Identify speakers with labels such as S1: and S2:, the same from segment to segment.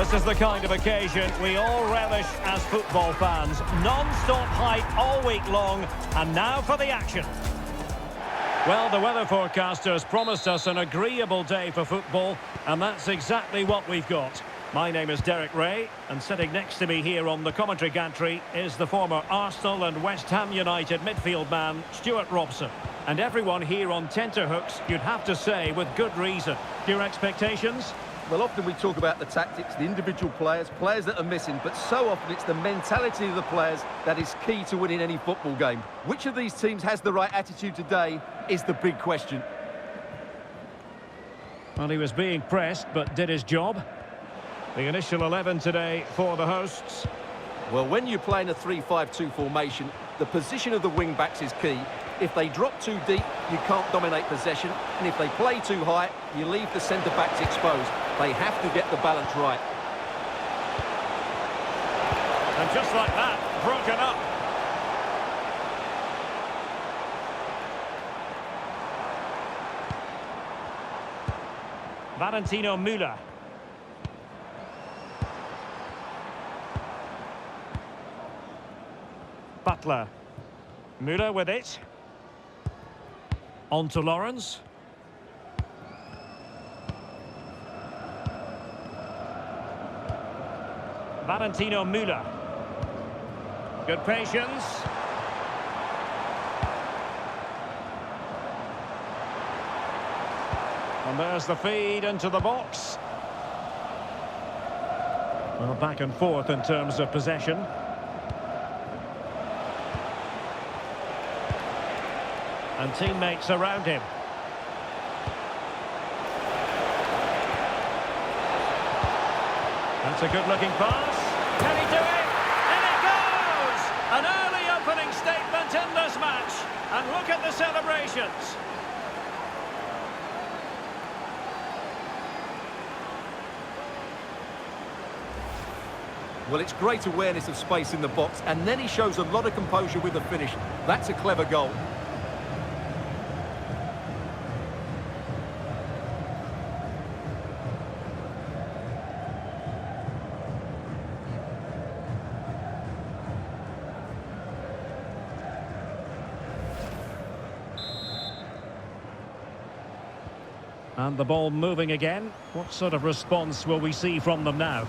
S1: This is the kind of occasion we all relish as football fans. Non-stop hype all week long, and now for the action. Well, the weather forecasters promised us an agreeable day for football, and that's exactly what we've got. My name is Derek Ray, and sitting next to me here on the commentary gantry is the former Arsenal and West Ham United midfield man, Stuart Robson. And everyone here on tenterhooks, you'd have to say, with good reason. Your expectations?
S2: Well, often we talk about the tactics, the individual players that are missing, but so often it's the mentality of the players that is key to winning any football game. Which of these teams has the right attitude today is the big question.
S1: Well, he was being pressed, but did his job. The initial 11 today for the hosts.
S2: Well, when you're playing a 3-5-2 formation, the position of the wing-backs is key. If they drop too deep, you can't dominate possession. And if they play too high, you leave the centre-backs exposed. They have to get the balance right.
S1: And just like that, broken up. Valentino Müller. Butler. Müller with it. On to Lawrence. Valentino Müller. Good patience. And there's the feed into the box. Well, back and forth in terms of possession. And teammates around him. That's a good-looking pass. Can he do it? And it goes! An early opening statement in this match. And look at the celebrations.
S2: Well, it's great awareness of space in the box, and then he shows a lot of composure with the finish. That's a clever goal.
S1: And the ball moving again. What sort of response will we see from them now?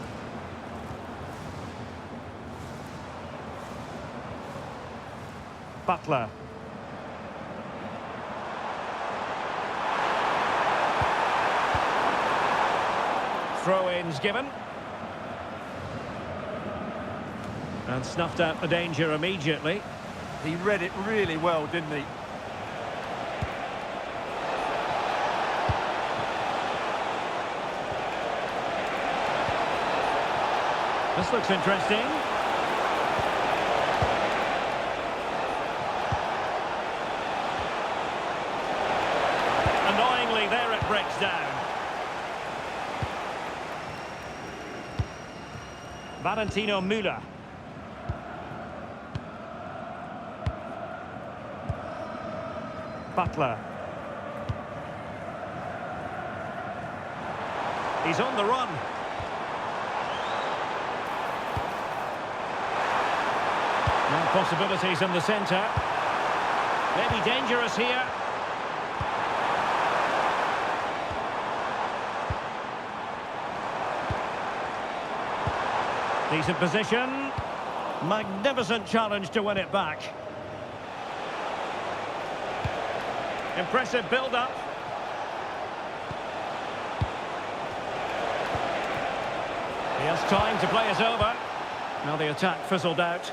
S1: Butler. Throw-ins given. And snuffed out the danger immediately.
S2: He read it really well, didn't he?
S1: This looks interesting. Annoyingly, there it breaks down. Valentino Müller. Butler. He's on the run. And possibilities in the centre. Maybe dangerous here. Decent position. Magnificent challenge to win it back. Impressive build-up. He has time to play it over. Now the attack fizzled out.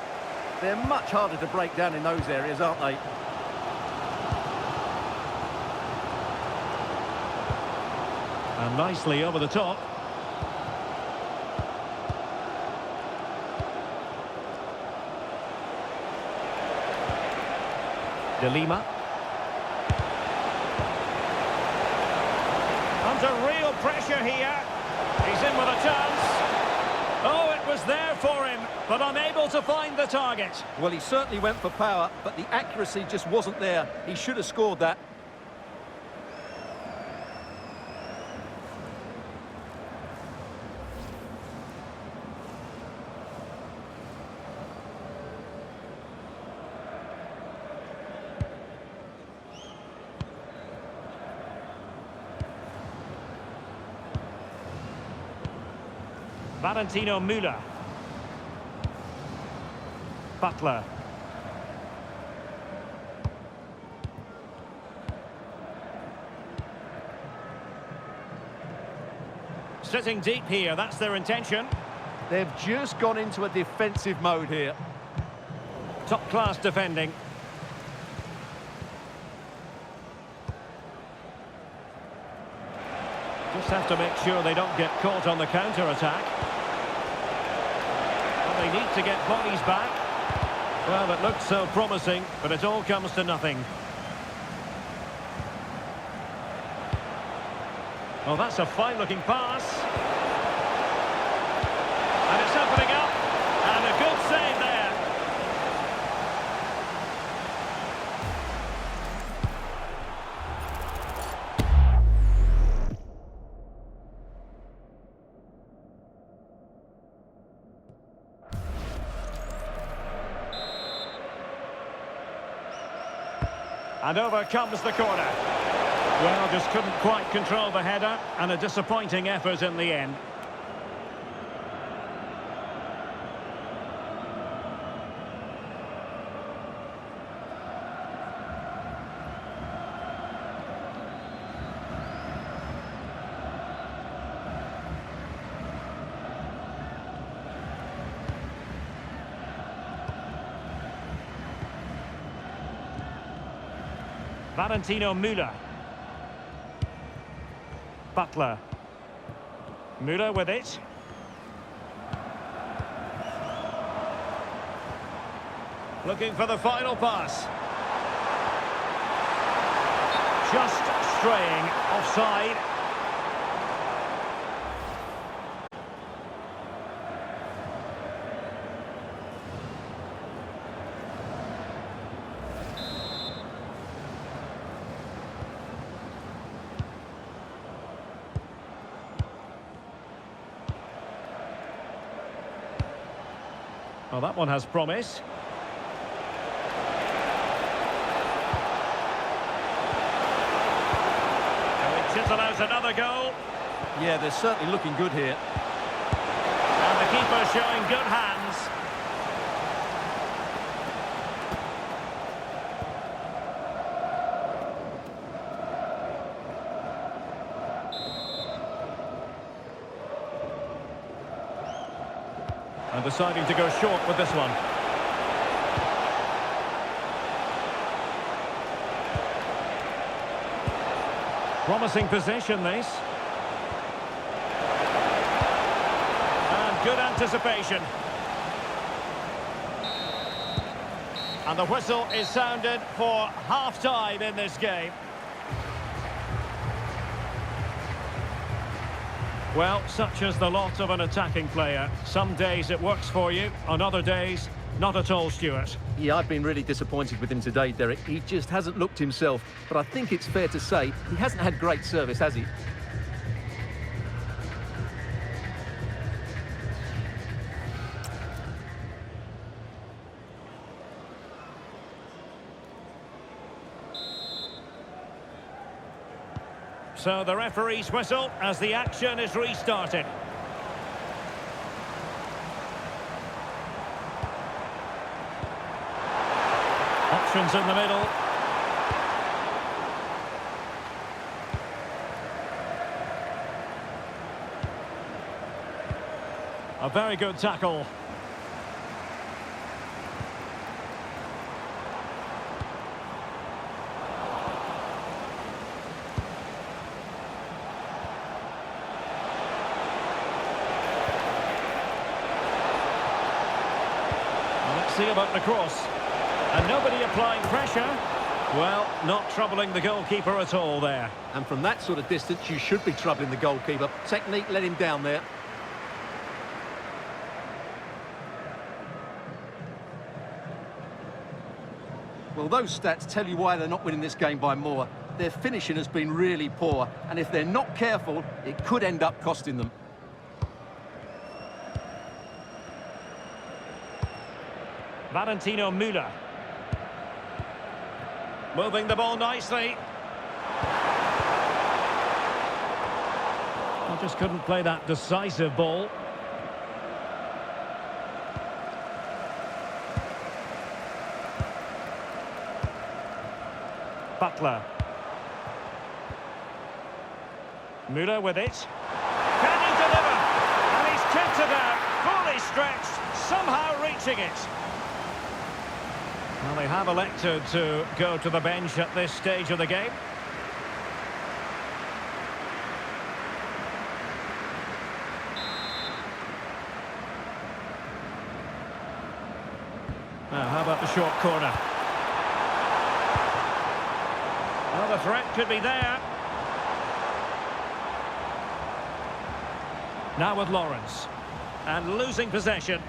S2: They're much harder to break down in those areas, aren't they?
S1: And nicely over the top. De Lima. Under real pressure here. He's in with a chance. Oh, it was there for him, but unable to find the target.
S2: Well, he certainly went for power, but the accuracy just wasn't there. He should have scored that.
S1: Valentino Müller. Butler. Sitting deep here, that's their intention.
S2: They've just gone into a defensive mode here.
S1: Top-class defending. Just have to make sure they don't get caught on the counter-attack. Well, they need to get bodies back. Well, it looked so promising, but it all comes to nothing. Oh, that's a fine-looking pass. And it's opening up. And a good save there. And over comes the corner. Well, just couldn't quite control the header, and a disappointing effort in the end. Valentino Müller. Butler. Müller with it. Looking for the final pass. Just straying offside. Well, that one has promise. And we chisel out another goal.
S2: Yeah, they're certainly looking good here.
S1: And the keeper showing good hands. And deciding to go short with this one. Promising position, this. And good anticipation. And the whistle is sounded for half-time in this game. Well, such is the lot of an attacking player. Some days it works for you, on other days, not at all, Stuart.
S2: Yeah, I've been really disappointed with him today, Derek. He just hasn't looked himself. But I think it's fair to say he hasn't had great service, has he?
S1: So the referee's whistle as the action is restarted. Options in the middle. A very good tackle. See about the cross. And nobody applying pressure. Well, not troubling the goalkeeper at all there.
S2: And from that sort of distance, you should be troubling the goalkeeper. Technique let him down there. Well, those stats tell you why they're not winning this game by more. Their finishing has been really poor, and if they're not careful, it could end up costing them.
S1: Valentino Müller. Moving the ball nicely. I just couldn't play that decisive ball. Butler. Müller with it. Can he deliver? And he's kicked it out, fully stretched, somehow reaching it. Well, they have elected to go to the bench at this stage of the game. Now, how about the short corner? Well, the threat could be there. Now with Lawrence. And losing possession.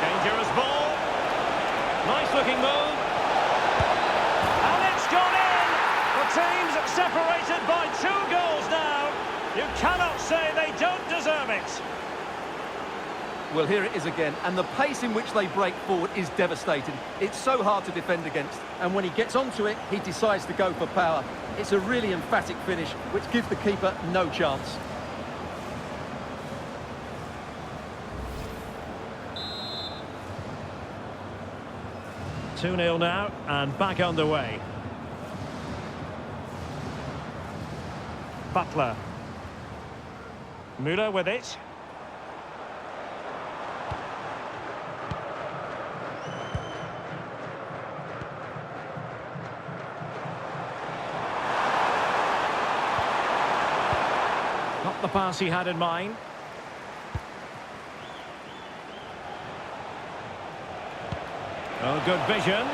S1: Dangerous ball. Nice looking move. And it's gone in. The team's separated by 2 goals now. You cannot say they don't deserve it.
S2: Well, here it is again, and the pace in which they break forward is devastating. It's so hard to defend against, and when he gets onto it, he decides to go for power. It's a really emphatic finish, which gives the keeper no chance.
S1: Two 0 now, and back underway. Butler. Müller with it. Not the pass he had in mind. Oh, good vision.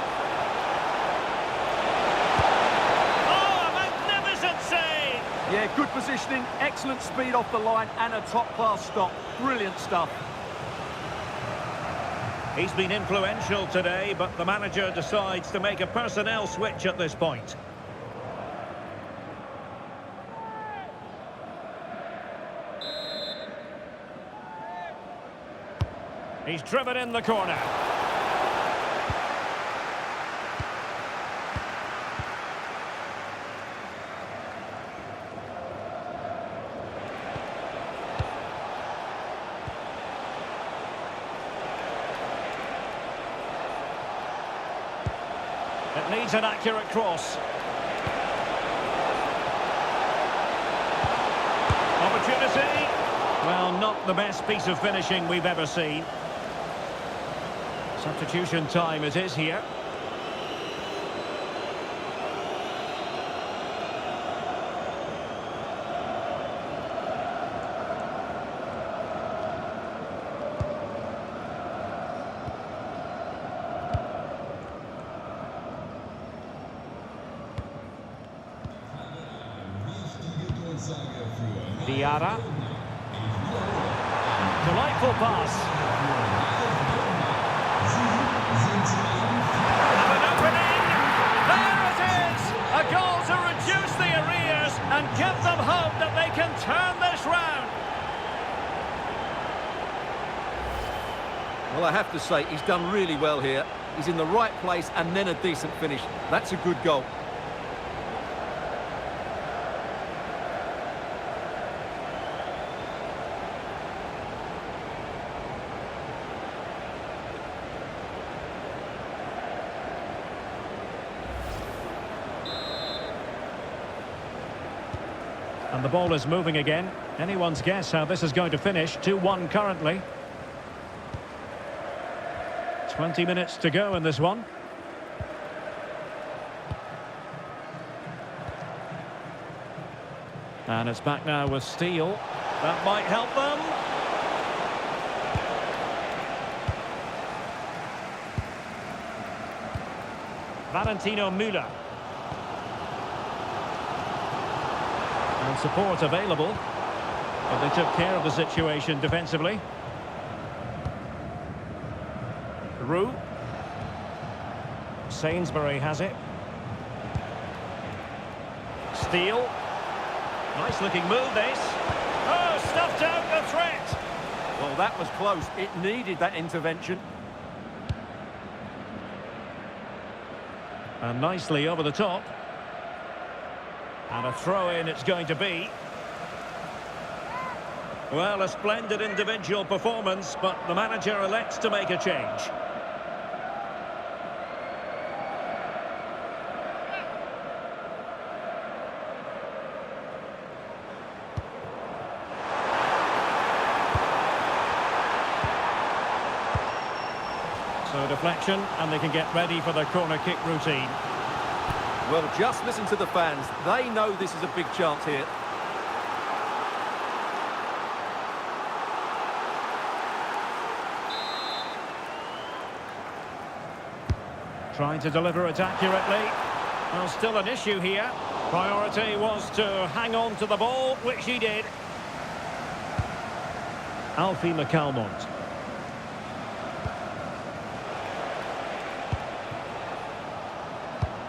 S1: Oh, a magnificent save!
S2: Yeah, good positioning, excellent speed off the line, and a top-class stop. Brilliant stuff.
S1: He's been influential today, but the manager decides to make a personnel switch at this point. He's driven in the corner. It needs an accurate cross. Opportunity. Well, not the best piece of finishing we've ever seen. Substitution time it is here. Diarra. Delightful pass. And an opening. There it is! A goal to reduce the arrears and give them hope that they can turn this round.
S2: Well, I have to say, he's done really well here. He's in the right place and then a decent finish. That's a good goal.
S1: And the ball is moving again. Anyone's guess how this is going to finish. 2-1 currently. 20 minutes to go in this one. And it's back now with Steele. That might help them. Valentino Müller. And support available. But they took care of the situation defensively. Roux. Sainsbury has it. Steele. Nice looking move this. Oh, stuffed out the threat.
S2: Well, that was close. It needed that intervention.
S1: And nicely over the top. And a throw-in it's going to be. Well, a splendid individual performance, but the manager elects to make a change. deflection, and they can get ready for their corner kick routine.
S2: Well, just listen to the fans. They know this is a big chance here.
S1: Trying to deliver it accurately. Well, still an issue here. Priority was to hang on to the ball, which he did. Alfie McCalmont.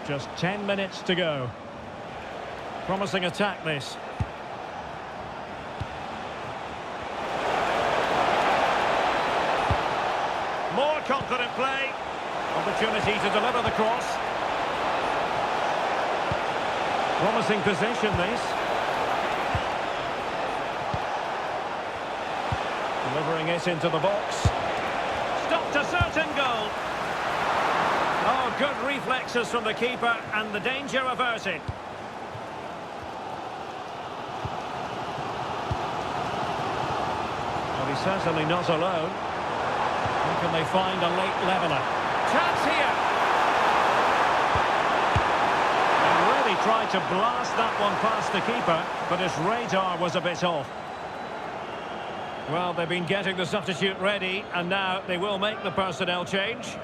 S1: Just 10 minutes to go. Promising attack, this. More confident play. Opportunity to deliver the cross. Promising possession, this. Delivering it into the box. Stopped a certain goal. Oh, good reflexes from the keeper, and the danger averted. Well, he's certainly not alone. How can they find a late leveller? Chance here! And really tried to blast that one past the keeper, but his radar was a bit off. Well, they've been getting the substitute ready, and now they will make the personnel change.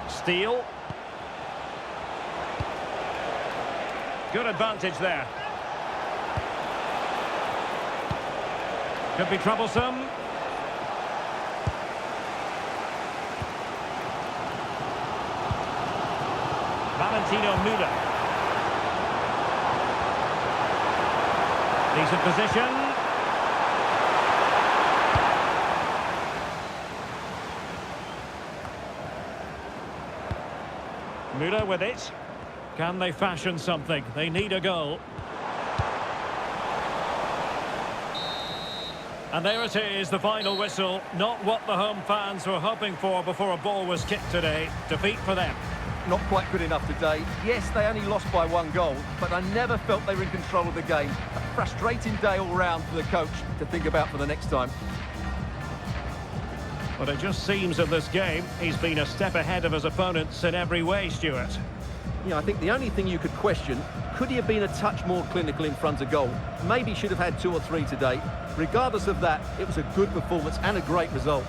S1: Steele. Good advantage there. Could be troublesome. Valentino Müller. Decent position. Müller with it. Can they fashion something? They need a goal. And there it is, the final whistle. Not what the home fans were hoping for before a ball was kicked today. Defeat for them.
S2: Not quite good enough today. Yes, they only lost by 1 goal, but I never felt they were in control of the game. A frustrating day all round for the coach to think about for the next time.
S1: But it just seems in this game, he's been a step ahead of his opponents in every way, Stuart.
S2: Yeah, I think the only thing you could question, could he have been a touch more clinical in front of goal? Maybe should have had 2 or 3 today. Regardless of that, it was a good performance and a great result.